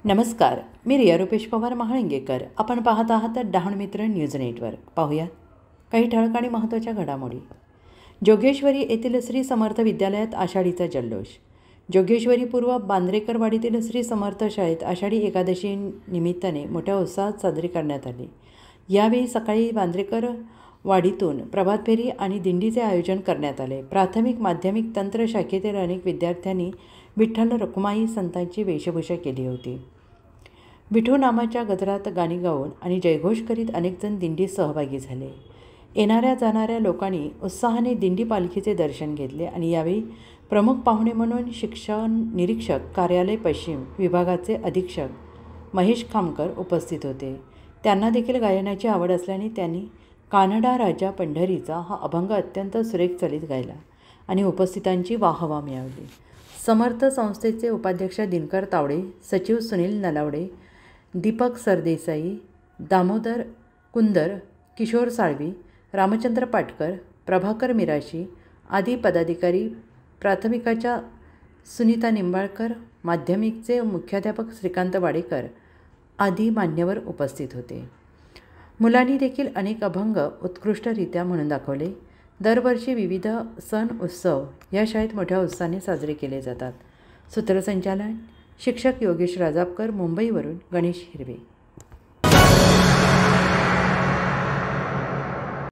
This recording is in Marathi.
नमस्कार, मी रिया रुपेश पवार महाळंगेकर. आपण पाहत आहात डहाण मित्र न्यूज नेटवर्क. पाहूयात काही ठळक आणि महत्त्वाच्या घडामोडी. जोगेश्वरी येथील श्री समर्थ विद्यालयात आषाढीचा जल्लोष. जोगेश्वरी पूर्व बांद्रेकरवाडीतील श्री समर्थ शाळेत आषाढी एकादशी निमित्ताने मोठ्या उत्साहात साजरी करण्यात आली. यावेळी सकाळी बांद्रेकर वाडीतून प्रभात फेरी आणि दिंडीचे आयोजन करण्यात आले. प्राथमिक माध्यमिक तंत्र शाखेतील अनेक विद्यार्थ्यांनी विठ्ठल रखुमाई संतांची वेशभूषा केली होती. विठू नामाच्या गजरात गाणी गाऊन आणि जयघोष करीत अनेकजण दिंडीत सहभागी झाले. येणाऱ्या जाणाऱ्या लोकांनी उत्साहाने दिंडी पालखीचे दर्शन घेतले आणि यावेळी प्रमुख पाहुणे म्हणून शिक्षण निरीक्षक कार्यालय पश्चिम विभागाचे अधीक्षक महेश खामकर उपस्थित होते. त्यांना देखील गायनाची आवड असल्याने त्यांनी कानडा राजा पंढरीचा हा अभंग अत्यंत सुरेख चलित गायला आणि उपस्थितांची वाहवा मिळवली. समर्थ संस्थेचे उपाध्यक्ष दिनकर तावडे, सचिव सुनील नलावडे, दीपक सरदेसाई, दामोदर कुंदर, किशोर साळवी, रामचंद्र पाटकर, प्रभाकर मिराशी आदी पदाधिकारी, प्राथमिकाच्या सुनीता निंबाळकर, माध्यमिकचे मुख्याध्यापक श्रीकांत वाडेकर आदी मान्यवर उपस्थित होते. मुलांनी देखील अनेक अभंग उत्कृष्टरित्या म्हणून दाखवले. दरवर्षी विविध सण उत्सव या शाळेत मोठ्या उत्साहाने साजरे केले जातात. सूत्रसंचालन शिक्षक योगेश राजापकर, मुंबईवरून गणेश हिरवे.